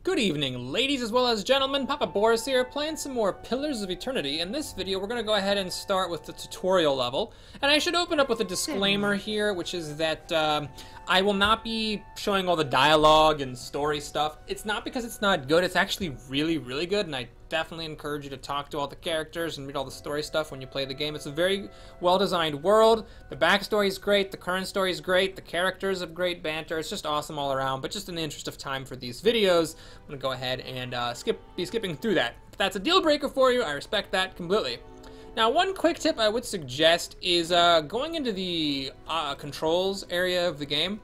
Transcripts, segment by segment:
Good evening, ladies as well as gentlemen. Papa Boris here, playing some more Pillars of Eternity. In this video, we're going to go ahead and start with the tutorial level. And I should open up with a disclaimer here, which is that I will not be showing all the dialogue and story stuff. It's not because it's not good, it's actually really, really good, and I definitely encourage you to talk to all the characters and read all the story stuff when you play the game. It's a very well-designed world. The backstory is great, the current story is great, the characters have great banter. It's just awesome all around, but just in the interest of time for these videos, I'm going to go ahead and be skipping through that. If that's a deal breaker for you, I respect that completely. Now, one quick tip I would suggest is going into the controls area of the game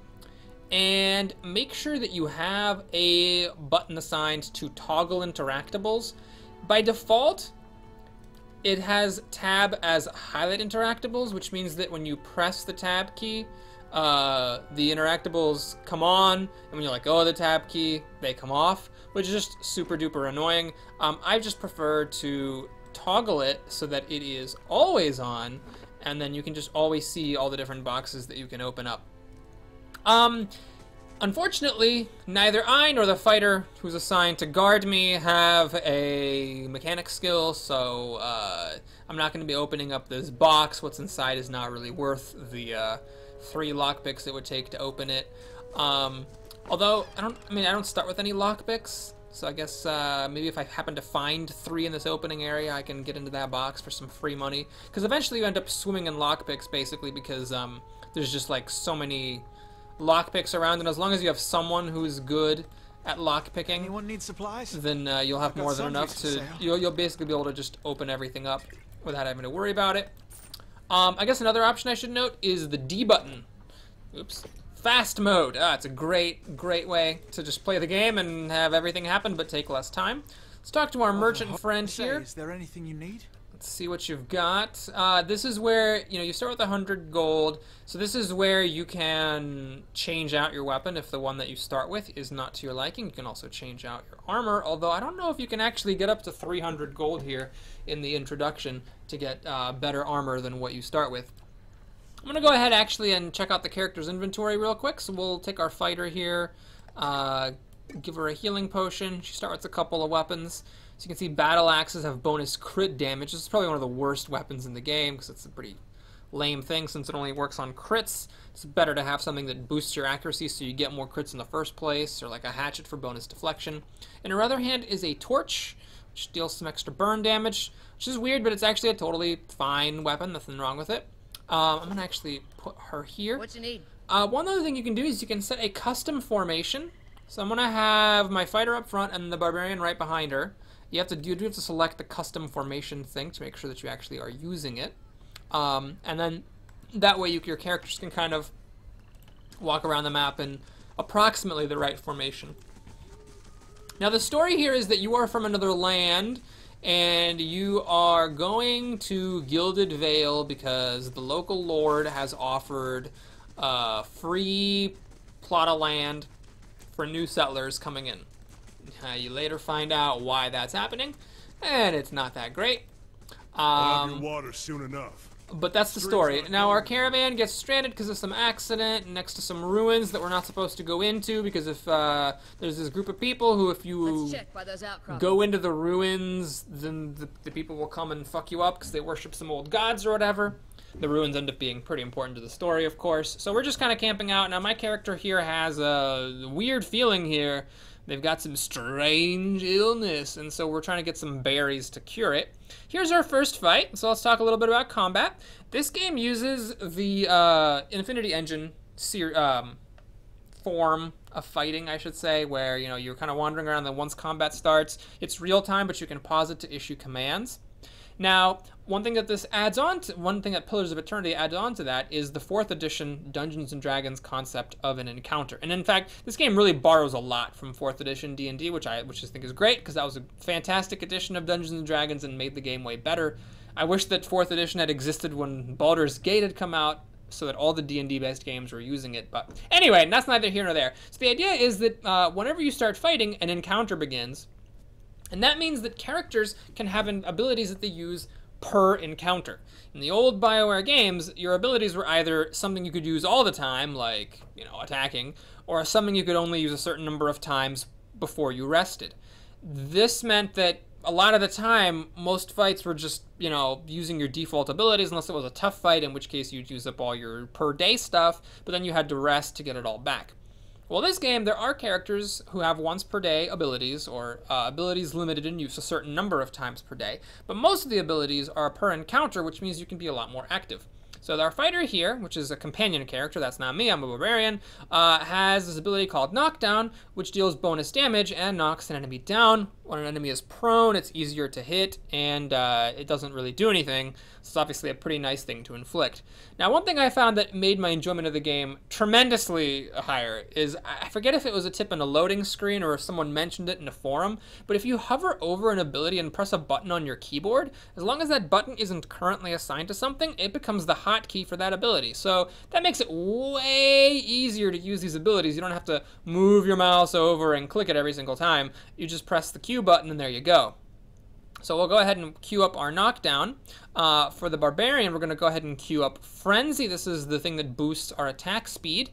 and make sure that you have a button assigned to toggle interactables. By default, it has tab as highlight interactables, which means that when you press the tab key, the interactables come on, and when you let go of the tab key, they come off, which is just super duper annoying. I just prefer to toggle it so that it is always on, and then you can just always see all the different boxes that you can open up. Unfortunately, neither I nor the fighter who's assigned to guard me have a mechanic skill, so I'm not going to be opening up this box. What's inside is not really worth the 3 lockpicks it would take to open it. Although I don't start with any lockpicks, so I guess maybe if I happen to find 3 in this opening area, I can get into that box for some free money. Because eventually you end up swimming in lockpicks, basically, because there's just like so many lockpicks around, and as long as you have someone who's good at lockpicking, anyone need supplies? Then you'll have more than enough to you'll basically be able to just open everything up without having to worry about it. I guess another option I should note is the D button. Oops. Fast mode. It's a great way to just play the game and have everything happen but take less time. Let's talk to our merchant friend here. Is there anything you need? Let's see what you've got. This is where, you start with 100 gold. So this is where you can change out your weapon if the one that you start with is not to your liking. You can also change out your armor, although I don't know if you can actually get up to 300 gold here in the introduction to get better armor than what you start with. I'm going to go ahead actually and check out the character's inventory real quick. So we'll take our fighter here, give her a healing potion. She starts with a couple of weapons. So you can see battle axes have bonus crit damage. This is probably one of the worst weapons in the game because it's a pretty lame thing since it only works on crits. It's better to have something that boosts your accuracy so you get more crits in the first place, or like a hatchet for bonus deflection. In her other hand is a torch, which deals some extra burn damage, which is weird, but it's actually a totally fine weapon. Nothing wrong with it. I'm going to actually put her here. What you need? One other thing you can do is you can set a custom formation. So I'm going to have my fighter up front and the barbarian right behind her. You do have to select the custom formation thing to make sure that you actually are using it. And then that way your characters can kind of walk around the map in approximately the right formation. Now the story here is that you are from another land and you are going to Gilded Vale because the local lord has offered a free plot of land for new settlers coming in. You later find out why that's happening, and it's not that great. I'll have your water soon enough. But that's the story. Now our caravan gets stranded because of some accident next to some ruins that we're not supposed to go into, because if there's this group of people who, if you go into the ruins, then the people will come and fuck you up because they worship some old gods or whatever. The ruins end up being pretty important to the story, of course. So we're just kind of camping out. Now my character here has a weird feeling here. They've got some strange illness, and so we're trying to get some berries to cure it. Here's our first fight, so let's talk a little bit about combat. This game uses the Infinity Engine form of fighting, I should say, where you're kind of wandering around, and then once combat starts, it's real time, but you can pause it to issue commands. Now, one thing that Pillars of Eternity adds on to that is the 4th edition Dungeons & Dragons concept of an encounter. And in fact, this game really borrows a lot from 4th edition D&D, which I think is great, because that was a fantastic edition of Dungeons & Dragons and made the game way better. I wish that 4th edition had existed when Baldur's Gate had come out, so that all the D&D-based games were using it. But anyway, that's neither here nor there. So the idea is that whenever you start fighting, an encounter begins. And that means that characters can have abilities that they use per encounter. In the old BioWare games, your abilities were either something you could use all the time, like, attacking, or something you could only use a certain number of times before you rested. This meant that a lot of the time, most fights were just, you know, using your default abilities, unless it was a tough fight, in which case you'd use up all your per day stuff, but then you had to rest to get it all back. Well, this game, there are characters who have once per day abilities, or abilities limited in use a certain number of times per day, but most of the abilities are per encounter, which means you can be a lot more active. So our fighter here, which is a companion character, that's not me, I'm a barbarian, has this ability called Knockdown, which deals bonus damage and knocks an enemy down. When an enemy is prone, it's easier to hit, and it doesn't really do anything, so it's obviously a pretty nice thing to inflict. Now, one thing I found that made my enjoyment of the game tremendously higher is, I forget if it was a tip in a loading screen or if someone mentioned it in a forum, but if you hover over an ability and press a button on your keyboard, as long as that button isn't currently assigned to something, it becomes the hotkey for that ability. So that makes it way easier to use these abilities. You don't have to move your mouse over and click it every single time. You just press the Q button and there you go. So we'll go ahead and queue up our knockdown. For the barbarian, we're going to go ahead and queue up frenzy. This is the thing that boosts our attack speed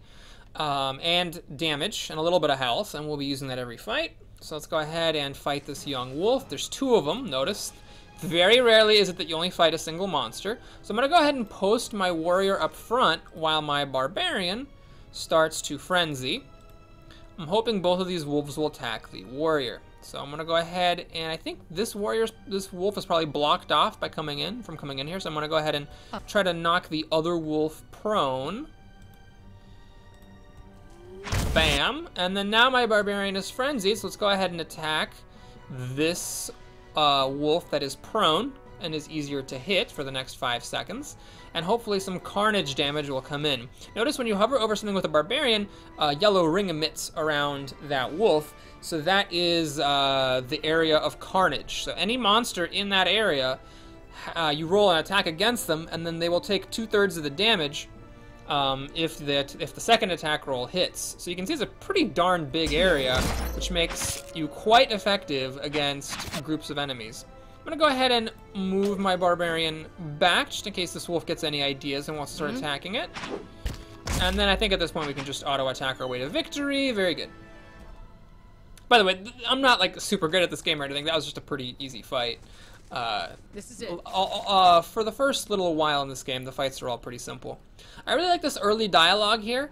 and damage and a little bit of health, and we'll be using that every fight. So let's go ahead and fight this young wolf. There's 2 of them, notice. Very rarely is it that you only fight a single monster. So I'm going to go ahead and post my warrior up front while my barbarian starts to frenzy. I'm hoping both of these wolves will attack the warrior. So I'm going to go ahead, and I think this wolf is probably blocked off by coming in here. So I'm going to go ahead and try to knock the other wolf prone. Bam. And then now my barbarian is frenzied, so let's go ahead and attack this wolf that is prone and is easier to hit for the next 5 seconds. And hopefully some carnage damage will come in. Notice when you hover over something with a barbarian, a yellow ring emits around that wolf. So that is the area of carnage. So any monster in that area, you roll an attack against them, and then they will take 2/3 of the damage if the second attack roll hits. So you can see it's a pretty darn big area, which makes you quite effective against groups of enemies. I'm gonna go ahead and move my barbarian back, just in case this wolf gets any ideas and wants to start attacking it. And then I think at this point we can just auto-attack our way to victory. Very good. By the way, I'm not like super good at this game or anything. That was just a pretty easy fight. This is it. For the first little while in this game, the fights are all pretty simple. I really like this early dialogue here.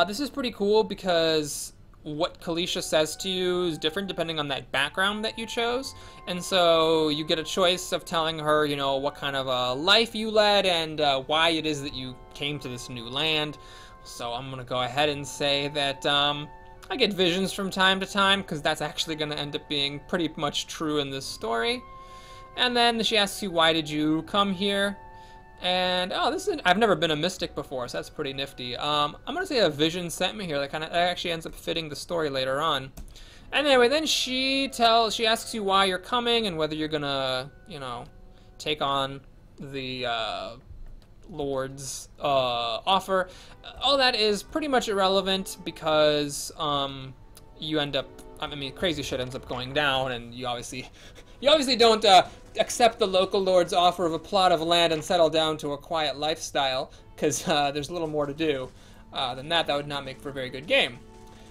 This is pretty cool because what Kalisha says to you is different depending on that background that you chose. And so you get a choice of telling her, you know, what kind of a life you led and why it is that you came to this new land. So I'm going to go ahead and say that I get visions from time to time, because that's actually going to end up being pretty much true in this story. And then she asks you, why did you come here? And, oh, I've never been a mystic before, so that's pretty nifty. I'm going to say a vision sent me here that actually ends up fitting the story later on. And anyway, then she asks you why you're coming and whether you're going to, you know, take on the Lord's offer. All that is pretty much irrelevant because you end up, I mean, crazy shit ends up going down, and you obviously don't accept the local lord's offer of a plot of land and settle down to a quiet lifestyle, because there's a little more to do than that. That would not make for a very good game.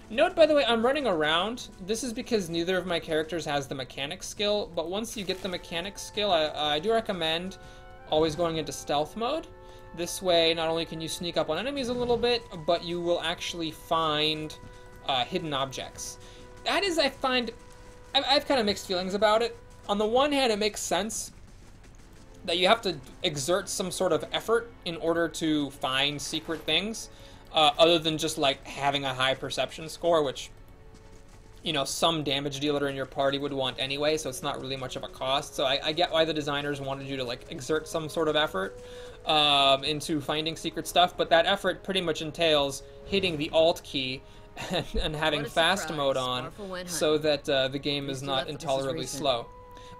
Note, by the way, I'm running around. This is because neither of my characters has the mechanic skill, but once you get the mechanic skill, I do recommend always going into stealth mode. This way, not only can you sneak up on enemies a little bit, but you will actually find hidden objects. That is, I find, I've kind of mixed feelings about it. On the one hand, it makes sense that you have to exert some sort of effort in order to find secret things, other than just like having a high perception score, which, you know, some damage dealer in your party would want anyway, so it's not really much of a cost. So I get why the designers wanted you to like exert some sort of effort into finding secret stuff, but that effort pretty much entails hitting the Alt key and having fast mode on, so that the game is not intolerably slow.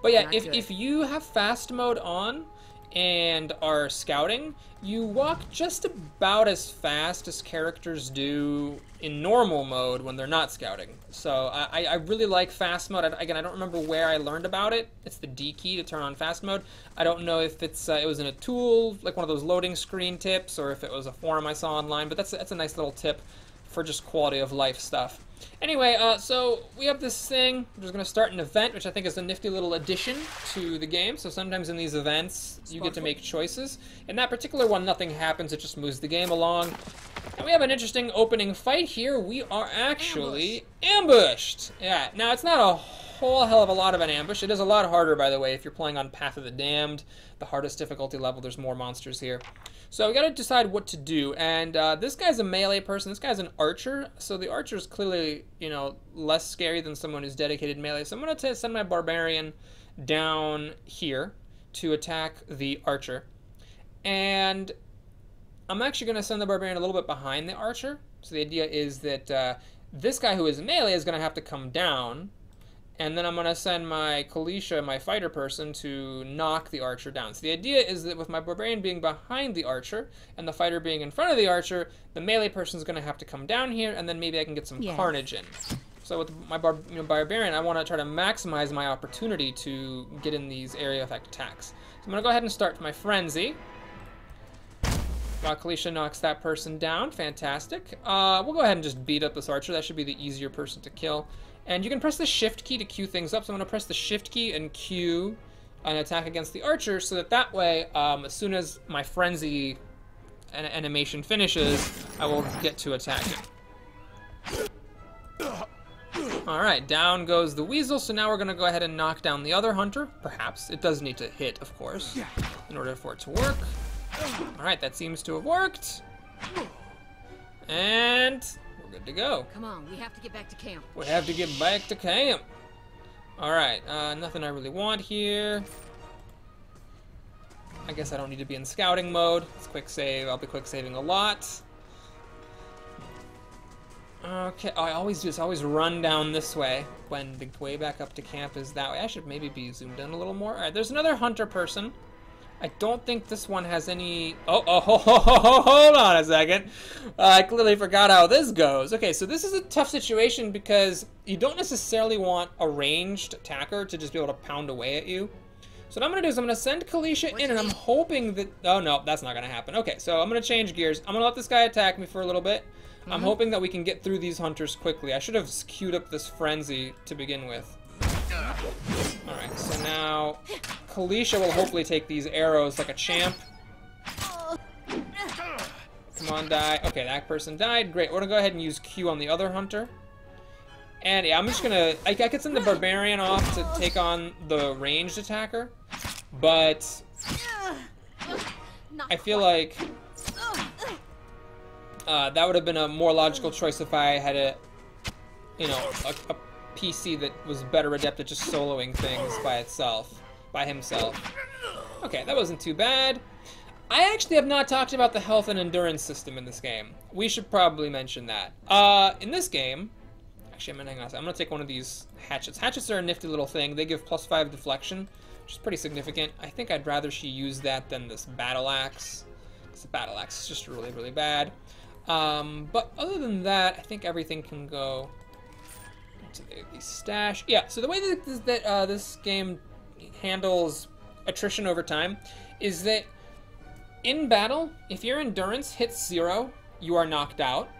But yeah, if you have fast mode on and are scouting, you walk just about as fast as characters do in normal mode when they're not scouting. So I really like fast mode. Again, I don't remember where I learned about it. It's the D key to turn on fast mode. I don't know if it was in a tool, like one of those loading screen tips, or if it was a forum I saw online, but that's a nice little tip for just quality of life stuff. Anyway, so we have this thing. We're just going to start an event, which I think is a nifty little addition to the game. So sometimes in these events, you get to make choices. In that particular one, nothing happens. It just moves the game along. And we have an interesting opening fight here. We are actually ambushed. Yeah, now it's not a whole hell of a lot of an ambush. It is a lot harder, by the way, if you're playing on Path of the Damned, the hardest difficulty level. There's more monsters here. So we got to decide what to do. And this guy's a melee person. This guy's an archer. So the archer is clearly, you know, less scary than someone who's dedicated melee. So I'm going to send my barbarian down here to attack the archer. And I'm actually going to send the barbarian a little bit behind the archer. So the idea is that this guy who is melee is going to have to come down. And then I'm going to send my Kalisha, my fighter person, to knock the archer down. So the idea is that with my barbarian being behind the archer and the fighter being in front of the archer, the melee person is going to have to come down here, and then maybe I can get some carnage in. So with my barbarian, I want to try to maximize my opportunity to get in these area effect attacks. So I'm going to go ahead and start my frenzy. While Kalisha knocks that person down. Fantastic. We'll go ahead and just beat up this archer. That should be the easier person to kill. And you can press the shift key to queue things up. So I'm going to press the shift key and queue an attack against the archer so that way, as soon as my frenzy animation finishes, I will get to attack it. Alright, down goes the weasel. So now we're going to go ahead and knock down the other hunter. Perhaps. It does need to hit, of course, in order for it to work. Alright, that seems to have worked. And we're good to go. Come on, we have to get back to camp. We have to get back to camp. Alright, nothing I really want here. I guess I don't need to be in scouting mode. Let's quick save. I'll be quick saving a lot. Okay, I always do this. I always run down this way when the way back up to camp is that way. I should maybe be zoomed in a little more. Alright, there's another hunter person. I don't think this one has any... Oh, hold on a second. I clearly forgot how this goes. Okay, so this is a tough situation because you don't necessarily want a ranged attacker to just be able to pound away at you. So what I'm going to do is I'm going to send Kalisha in, and I'm hoping that... Oh, no, that's not going to happen. Okay, so I'm going to change gears. I'm going to let this guy attack me for a little bit. I'm hoping that we can get through these hunters quickly. I should have queued up this frenzy to begin with. Alright, so now Kalisha will hopefully take these arrows like a champ. Come on, die. Okay, that person died. Great. We're gonna go ahead and use Q on the other hunter. And yeah, I'm just gonna... I could send the barbarian off to take on the ranged attacker, but I feel like that would have been a more logical choice if I had a PC that was better adept at just soloing things by himself. Okay, that wasn't too bad. I actually have not talked about the health and endurance system in this game. We should probably mention that. In this game, actually, I'm gonna take one of these hatchets. Hatchets are a nifty little thing. They give +5 deflection, which is pretty significant. I think I'd rather she use that than this battle axe. Because the battle axe is just really, really bad. But other than that, I think everything can go to the stash. Yeah, so the way that this game handles attrition over time is that in battle, if your endurance hits 0, you are knocked out.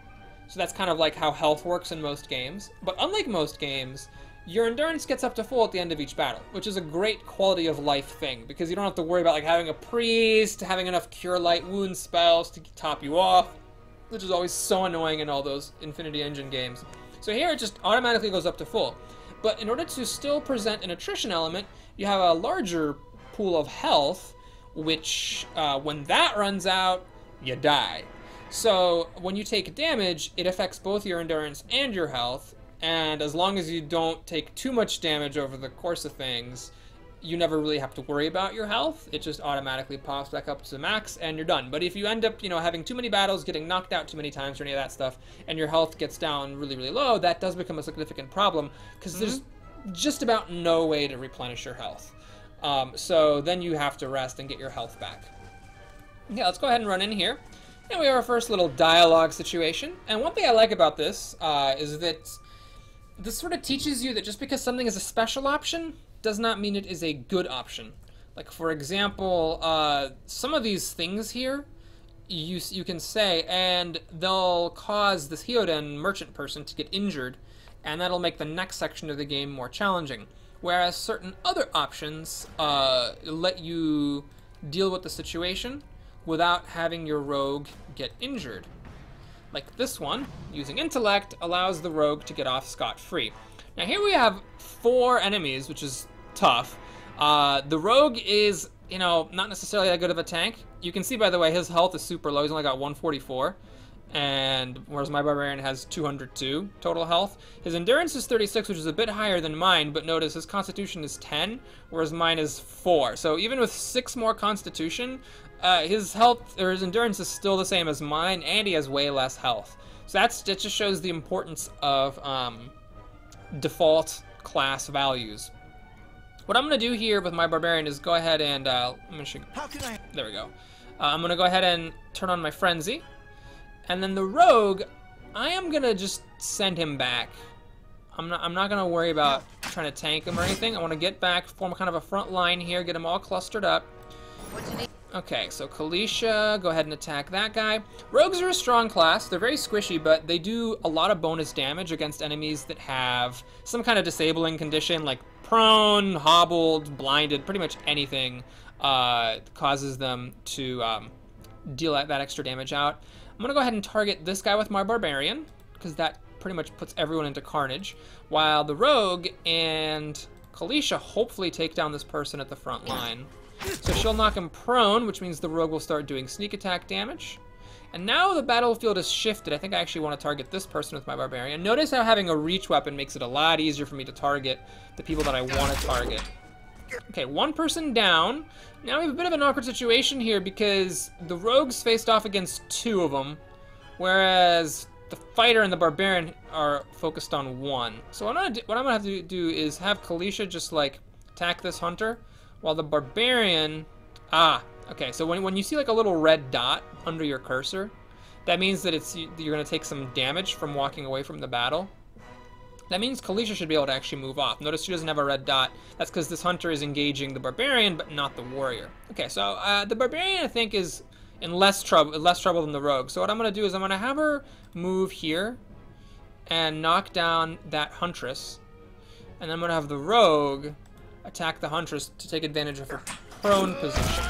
So that's kind of like how health works in most games. But unlike most games, your endurance gets up to full at the end of each battle, which is a great quality of life thing, because you don't have to worry about like having a priest, having enough cure light wound spells to top you off, which is always so annoying in all those Infinity Engine games. So here it just automatically goes up to full. But in order to still present an attrition element, you have a larger pool of health, which when that runs out, you die. So when you take damage, it affects both your endurance and your health, and as long as you don't take too much damage over the course of things, you never really have to worry about your health. It just automatically pops back up to max, and you're done. But if you end up, having too many battles, getting knocked out too many times or any of that stuff, and your health gets down really, really low, that does become a significant problem, because there's just about no way to replenish your health. So then you have to rest and get your health back. Yeah, let's go ahead and run in here. And we have our first little dialogue situation. And one thing I like about this is that this sort of teaches you that just because something is a special option does not mean it is a good option. Like, for example, some of these things here, you can say, and they'll cause this Hyoden merchant person to get injured and that'll make the next section of the game more challenging. Whereas certain other options let you deal with the situation without having your rogue get injured. Like this one, using intellect, allows the rogue to get off scot-free. Now here we have 4 enemies, which is tough. The rogue is, you know, not necessarily that good of a tank. You can see, by the way, his health is super low. He's only got 144. And whereas my barbarian has 202 total health. His endurance is 36, which is a bit higher than mine, but notice his constitution is 10, whereas mine is 4. So even with 6 more constitution, his health, or his endurance, is still the same as mine, and he has way less health. So that just shows the importance of default class values. What I'm going to do here with my barbarian is go ahead and there we go. I'm going to go ahead and turn on my frenzy. And then the rogue, I am gonna just send him back. I'm not gonna worry about trying to tank him or anything. I want to get back, form kind of a front line here, get them all clustered up. Okay, so Kalisha, go ahead and attack that guy. Rogues are a strong class. They're very squishy, but they do a lot of bonus damage against enemies that have some kind of disabling condition, like prone, hobbled, blinded, pretty much anything causes them to deal that extra damage out. I'm going to go ahead and target this guy with my barbarian, because that pretty much puts everyone into carnage, while the rogue and Kalisha hopefully take down this person at the front line. So she'll knock him prone, which means the rogue will start doing sneak attack damage. And now the battlefield has shifted. I think I actually want to target this person with my barbarian. Notice how having a reach weapon makes it a lot easier for me to target the people that I want to target. Okay, 1 person down. Now we have a bit of an awkward situation here because the rogues faced off against 2 of them, whereas the fighter and the barbarian are focused on 1. So what I'm gonna have to do is have Kalisha just like attack this hunter, while the barbarian. Okay. So when you see like a little red dot under your cursor, that means that you're gonna take some damage from walking away from the battle. That means Kalisha should be able to actually move off. Notice she doesn't have a red dot. That's because this hunter is engaging the barbarian, but not the warrior. Okay, so the barbarian, I think, is in less trouble than the rogue. So what I'm going to do is I'm going to have her move here and knock down that huntress. And then I'm going to have the rogue attack the huntress to take advantage of her prone position.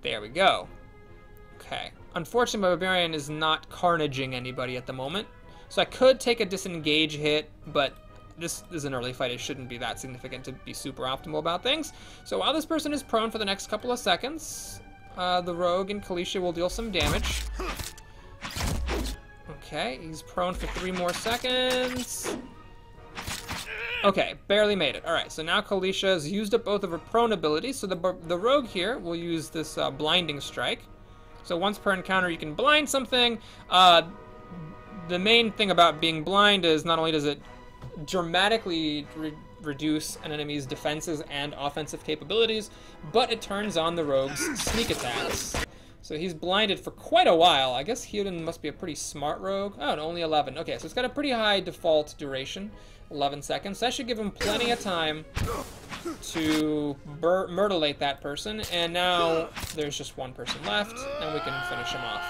There we go. Okay. Unfortunately, my barbarian is not carnaging anybody at the moment. So I could take a disengage hit, but this is an early fight. It shouldn't be that significant to be super optimal about things. So while this person is prone for the next couple of seconds, the rogue and Kalisha will deal some damage. Okay, he's prone for 3 more seconds. Okay, barely made it. Alright, so now Kalisha has used up both of her prone abilities, so the rogue here will use this blinding strike. So once per encounter you can blind something. The main thing about being blind is not only does it dramatically reduce an enemy's defenses and offensive capabilities, but it turns on the rogue's sneak attacks. So he's blinded for quite a while. I guess Hyoden must be a pretty smart rogue. Oh, no, only 11. Okay, so it's got a pretty high default duration, 11 seconds. That should give him plenty of time to murderate that person. And now there's just 1 person left, and we can finish him off.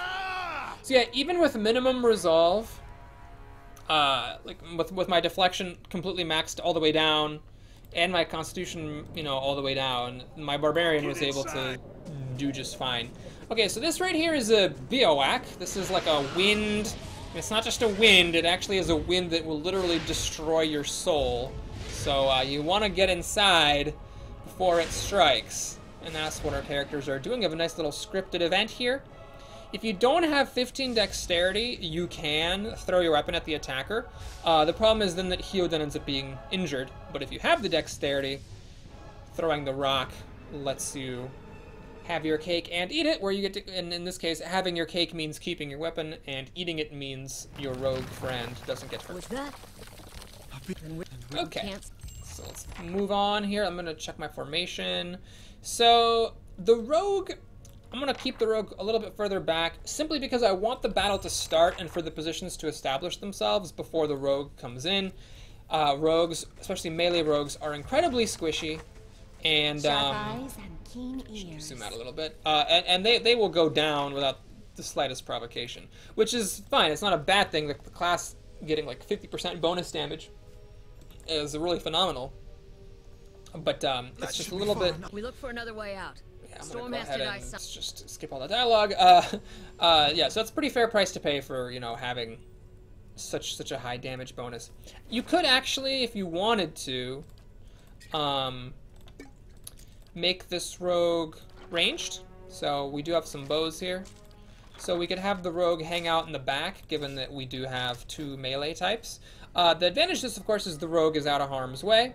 So yeah, even with minimum resolve, like with my deflection completely maxed all the way down, and my constitution, you know, all the way down, my barbarian was able to do just fine. Okay, so this right here is a bivouac. This is like a wind. It's not just a wind, it actually is a wind that will literally destroy your soul. So you want to get inside before it strikes. And that's what our characters are doing. We have a nice little scripted event here. If you don't have 15 dexterity, you can throw your weapon at the attacker. The problem is then that Hyoden ends up being injured. But if you have the dexterity, throwing the rock lets you have your cake and eat it, where you get to, and in this case, having your cake means keeping your weapon, and eating it means your rogue friend doesn't get hurt. What's that? Okay, so let's move on here. I'm gonna check my formation. So the rogue, I'm gonna keep the rogue a little bit further back, simply because I want the battle to start and for the positions to establish themselves before the rogue comes in. Rogues, especially melee rogues, are incredibly squishy, and zoom out a little bit, and they will go down without the slightest provocation, which is fine. It's not a bad thing. The class getting like 50% bonus damage is really phenomenal. But it's just a little bit. We look for another way out. Yeah, I'm Storm gonna go has ahead to and die just skip all the dialogue. Yeah, so it's a pretty fair price to pay for, you know, having such a high damage bonus. You could actually, if you wanted to, make this rogue ranged. So we do have some bows here. So we could have the rogue hang out in the back, given that we do have 2 melee types. The advantage of this, of course, is the rogue is out of harm's way.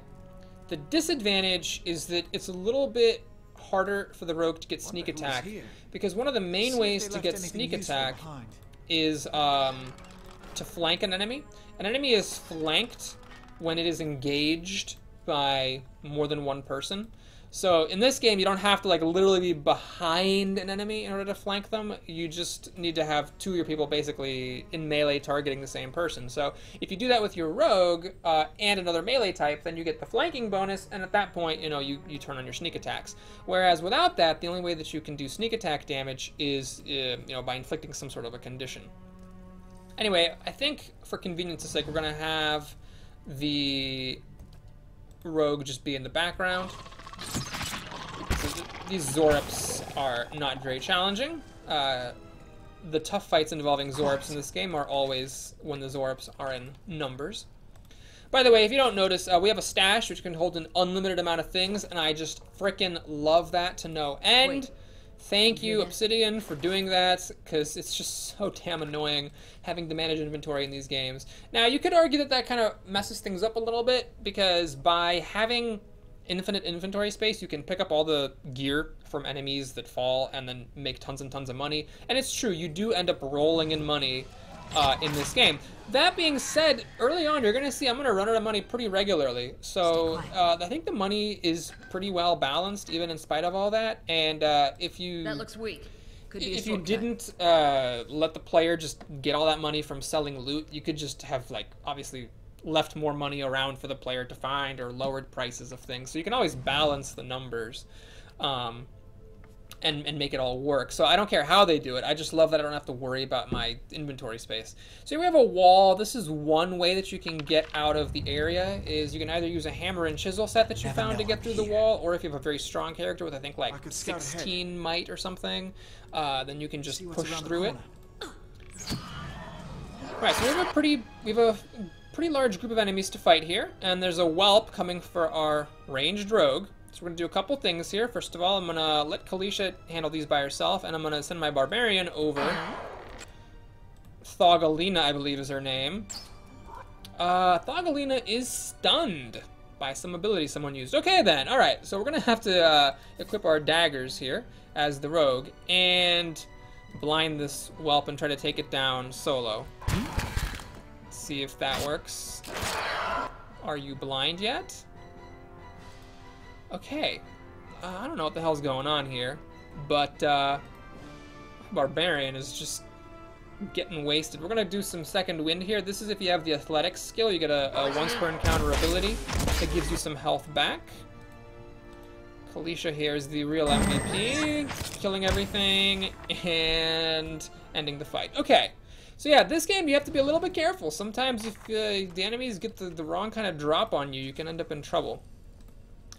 The disadvantage is that it's a little bit harder for the rogue to get sneak attack, because one of the main ways to get sneak attack is to flank an enemy. An enemy is flanked when it is engaged by more than one person. So in this game, you don't have to like literally be behind an enemy in order to flank them. You just need to have 2 of your people basically in melee targeting the same person. So if you do that with your rogue and another melee type, then you get the flanking bonus, and at that point, you know, you turn on your sneak attacks. Whereas without that, the only way that you can do sneak attack damage is you know, by inflicting some sort of a condition. Anyway, I think for convenience's sake, we're gonna have the rogue just be in the background. These Zorps are not very challenging. The tough fights involving Zorps in this game are always when the Zorps are in numbers. By the way, if you don't notice, we have a stash which can hold an unlimited amount of things, and I just frickin' love that to no end. Thank you, Obsidian, for doing that, because it's just so damn annoying having to manage inventory in these games. Now, you could argue that that kind of messes things up a little bit, because by having infinite inventory space, you can pick up all the gear from enemies that fall and then make tons and tons of money. And it's true, you do end up rolling in money in this game. That being said, early on, you're going to see I'm going to run out of money pretty regularly. So I think the money is pretty well balanced, even in spite of all that. And if you... That looks weak. Could be if you didn't let the player just get all that money from selling loot, you could just have, like, obviously left more money around for the player to find, or lowered prices of things. So you can always balance the numbers and make it all work. So I don't care how they do it. I just love that I don't have to worry about my inventory space. So here we have a wall. This is one way that you can get out of the area, is you can either use a hammer and chisel set that you found to get through the wall, or if you have a very strong character with, I think, like 16 might or something, then you can just push through it. Right, so we have a pretty large group of enemies to fight here, and there's a whelp coming for our ranged rogue. So we're going to do a couple things here. First of all, I'm going to let Kalisha handle these by herself, and I'm going to send my barbarian over. Thogalina, I believe is her name. Thogalina is stunned by some ability someone used. Okay then, alright, so we're going to have to equip our daggers here as the rogue, and blind this whelp and try to take it down solo. See if that works. Are you blind yet? Okay. I don't know what the hell's going on here, but Barbarian is just getting wasted. We're gonna do some second wind here. This is if you have the athletics skill. You get a once per encounter ability that gives you some health back. Kalisha here is the real MVP, killing everything and ending the fight. Okay. So yeah, this game you have to be a little bit careful. Sometimes if the enemies get the wrong kind of drop on you, you can end up in trouble.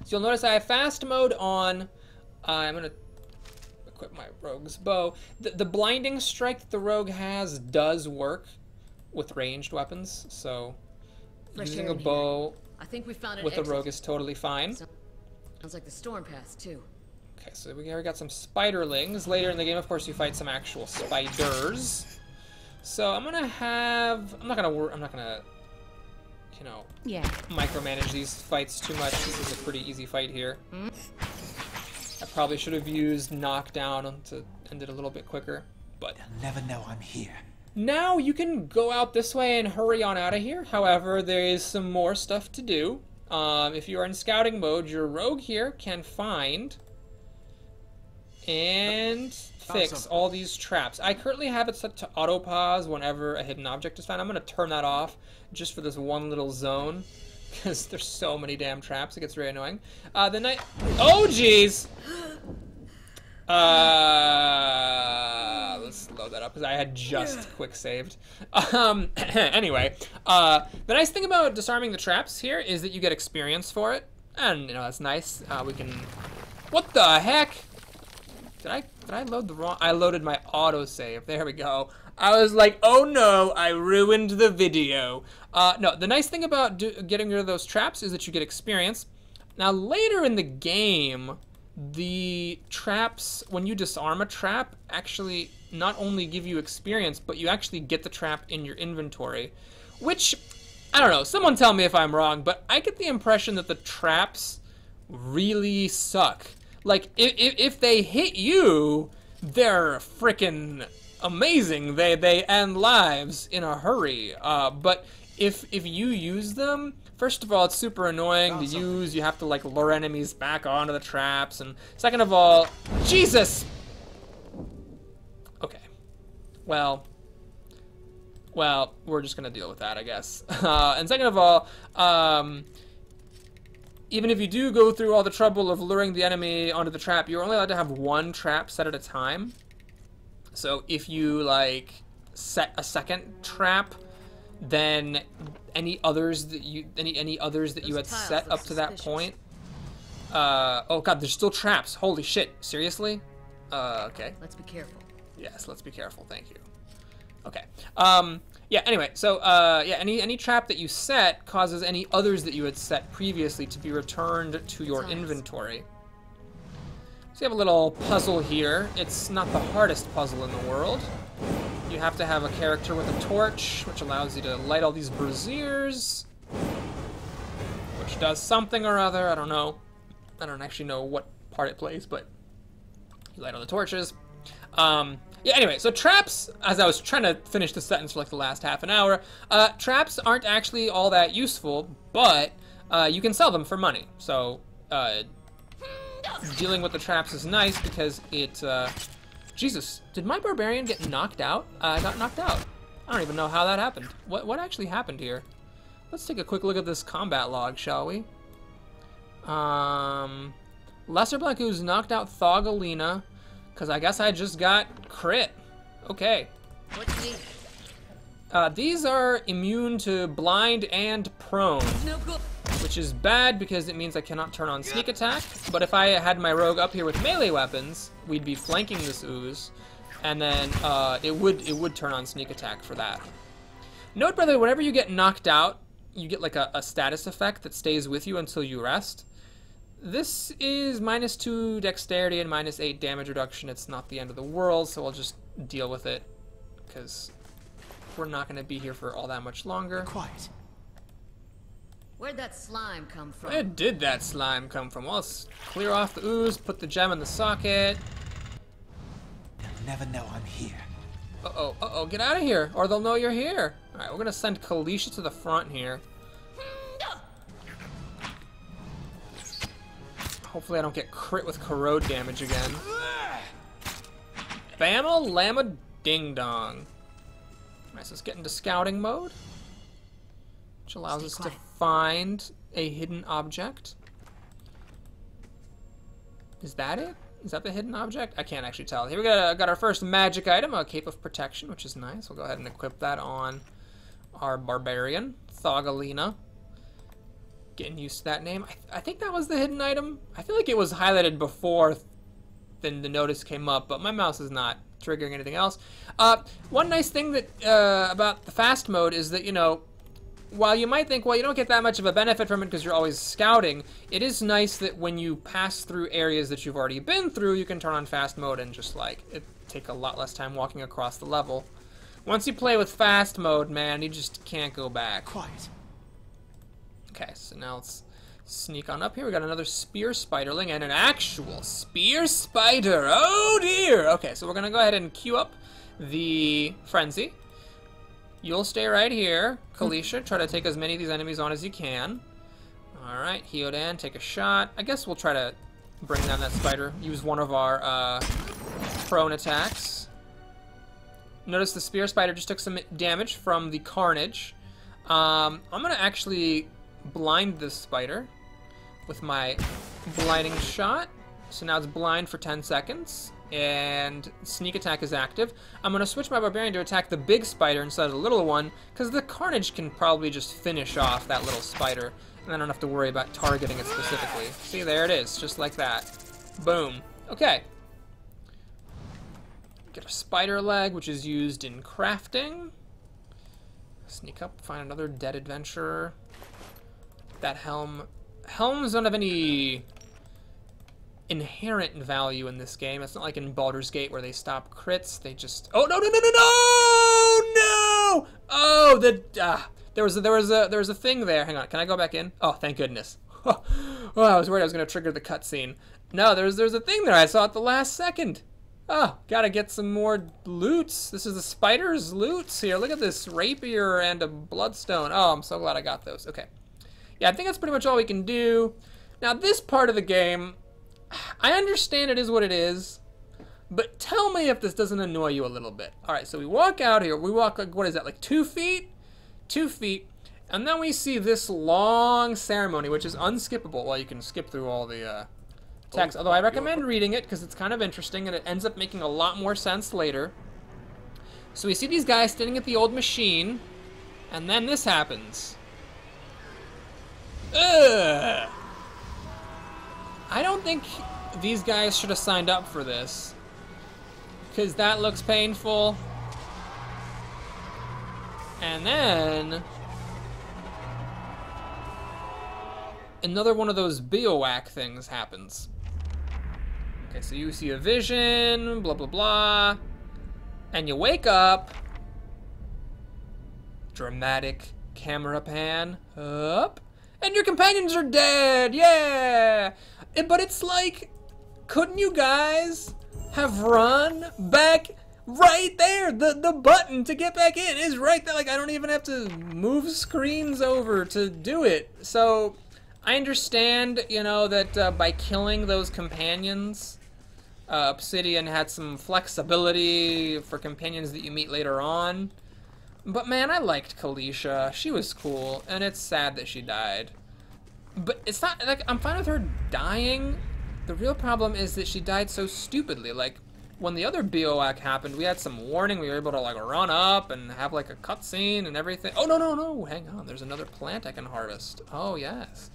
So you'll notice I have fast mode on. I'm going to equip my rogue's bow. The blinding strike that the rogue has does work with ranged weapons. So using a bow I think we found an with a exit. rogue is totally fine. Sounds like the storm passed too. Okay, so we already got some spiderlings. Later in the game, of course, you fight some actual spiders. So I'm gonna you know, micromanage these fights too much. This is a pretty easy fight here. I probably should have used knockdown to end it a little bit quicker, but they'll never know I'm here. Now you can go out this way and hurry on out of here. However, there is some more stuff to do. If you are in scouting mode, your rogue here can find and fix all these traps. I currently have it set to auto pause whenever a hidden object is found. I'm going to turn that off just for this one little zone, because there's so many damn traps. It gets very annoying. Oh jeez. to load that up because I had just quick saved. Anyway, the nice thing about disarming the traps here is that you get experience for it, and you know that's nice. We can. What the heck? Did I load the wrong? I loaded my autosave. There we go. I was like, oh no, I ruined the video. No, the nice thing about getting rid of those traps is that you get experience. Now later in the game, the traps, when you disarm a trap, actually not only give you experience, but you actually get the trap in your inventory. Which, I don't know, someone tell me if I'm wrong, but I get the impression that the traps really suck. Like, if they hit you, they're frickin' amazing. They end lives in a hurry. But if you use them, first of all, it's super annoying to use. You have to, like, lure enemies back onto the traps. And second of all, Jesus! Okay. Well, we're just gonna deal with that, I guess. And second of all, even if you do go through all the trouble of luring the enemy onto the trap, you're only allowed to have one trap set at a time. So if you, like, set a second trap, then any others that you had set up to that point. Oh god, there's still traps. Holy shit! Seriously? Okay. Let's be careful. Yes, let's be careful. Thank you. Okay. Yeah, anyway, so, yeah, any trap that you set causes any others that you had set previously to be returned to your inventory. So you have a little puzzle here. It's not the hardest puzzle in the world. You have to have a character with a torch, which allows you to light all these braziers, which does something or other. I don't know. I don't actually know what part it plays, but you light all the torches. Yeah, anyway, so traps, as I was trying to finish the sentence for like the last half an hour, traps aren't actually all that useful, but you can sell them for money. So dealing with the traps is nice because it, Jesus, did my barbarian get knocked out? I got knocked out. I don't even know how that happened. What actually happened here? Let's take a quick look at this combat log, shall we? Lesser Blanco's knocked out Thogalina. Because I guess I just got crit. Okay. What's these? These are immune to blind and prone. No good. Which is bad because it means I cannot turn on sneak attack. But if I had my rogue up here with melee weapons, we'd be flanking this ooze. And then it would turn on sneak attack for that. Note, by the way, whenever you get knocked out, you get like a status effect that stays with you until you rest. This is -2 dexterity and -8 damage reduction. It's not the end of the world, so I'll just deal with it because we're not going to be here for all that much longer. Quiet. Where'd that slime come from? Where did that slime come from? Well, let's clear off the ooze, put the gem in the socket. They'll never know I'm here. Uh-oh, get out of here, or they'll know you're here. All right, we're going to send Kalisha to the front here. Hopefully I don't get crit with corrode damage again. Bama Llama Ding Dong. Alright, so let's get into scouting mode, which allows us to find a hidden object. Is that it? Is that the hidden object? I can't actually tell. Here we got our first magic item, a Cape of Protection, which is nice. We'll go ahead and equip that on our barbarian, Thogalina. Getting used to that name. I think that was the hidden item. I feel like it was highlighted before then the notice came up, but my mouse is not triggering anything else. One nice thing that about the fast mode is that, you know, while you might think, well, you don't get that much of a benefit from it because you're always scouting, it is nice that when you pass through areas that you've already been through, you can turn on fast mode and just, like, it take a lot less time walking across the level. Once you play with fast mode, man, you just can't go back. Quiet. Okay, so now let's sneak on up here. We got another spear spiderling and an actual spear spider. Oh dear! Okay, so we're gonna go ahead and queue up the frenzy. You'll stay right here, Kalisha. Try to take as many of these enemies on as you can. Alright, Hyodan, take a shot. I guess we'll try to bring down that spider. Use one of our prone attacks. Notice the spear spider just took some damage from the carnage. I'm gonna actually blind this spider with my blinding shot. So now it's blind for 10 seconds, and sneak attack is active. I'm going to switch my barbarian to attack the big spider instead of the little one, because the carnage can probably just finish off that little spider, and I don't have to worry about targeting it specifically. See, there it is, just like that. Boom. Okay. Get a spider leg, which is used in crafting. Sneak up, find another dead adventurer. That helm. Helms don't have any inherent value in this game. It's not like in Baldur's Gate where they stop crits. They just... Oh, no, no, no, no, no! No! Oh, there was a thing there. Hang on, can I go back in? Oh, thank goodness. Oh, I was worried I was going to trigger the cutscene. No, there's a thing there I saw at the last second. Oh, gotta get some more loots. This is the spider's loots here. Look at this rapier and a bloodstone. Oh, I'm so glad I got those. Okay. Yeah, I think that's pretty much all we can do. Now, this part of the game, I understand it is what it is, but tell me if this doesn't annoy you a little bit. All right, so we walk out here. We walk, like, what is that, like 2 feet? 2 feet. And then we see this long ceremony, which is unskippable. Well, you can skip through all the text, although I recommend reading it because it's kind of interesting and it ends up making a lot more sense later. So we see these guys standing at the old machine, and then this happens. Ugh. I don't think these guys should have signed up for this, because that looks painful. And then another one of those biowac things happens. Okay, so you see a vision, blah, blah, blah, and you wake up. Dramatic camera pan up, and your companions are dead, yeah! But it's like, couldn't you guys have run back right there? The button to get back in is right there. Like, I don't even have to move screens over to do it. So I understand, you know, that by killing those companions, Obsidian had some flexibility for companions that you meet later on. But man, I liked Kalisha. She was cool, and it's sad that she died. But it's not, like, I'm fine with her dying. The real problem is that she died so stupidly. Like, when the other biowac happened, we had some warning. We were able to, like, run up and have, like, a cutscene and everything. Oh, no, no, no, hang on. There's another plant I can harvest. Oh, yes.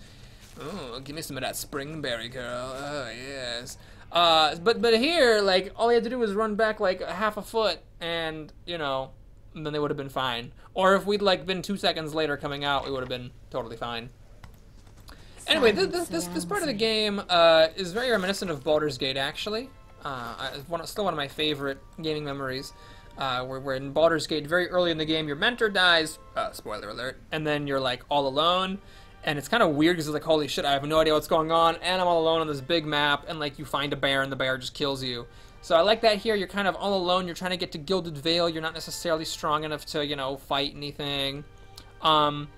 Oh, give me some of that springberry, girl. Oh, yes. But here, like, all he had to do was run back, like, half a foot, and, you know, then they would have been fine. Or if we'd, like, been 2 seconds later coming out, we would have been totally fine. Anyway, this part of the game is very reminiscent of Baldur's Gate, actually. Still one of my favorite gaming memories. Where in Baldur's Gate, very early in the game, your mentor dies, spoiler alert, and then you're, like, all alone. And it's kind of weird because it's like, holy shit, I have no idea what's going on, and I'm all alone on this big map, and, like, you find a bear, and the bear just kills you. So I like that here. You're kind of all alone. You're trying to get to Gilded Vale. You're not necessarily strong enough to, you know, fight anything. I'm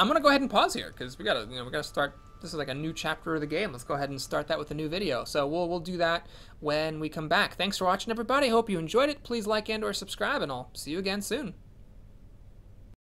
gonna go ahead and pause here because we gotta start. This is like a new chapter of the game. Let's go ahead and start that with a new video. So we'll do that when we come back. Thanks for watching, everybody. Hope you enjoyed it. Please like and/or subscribe, and I'll see you again soon.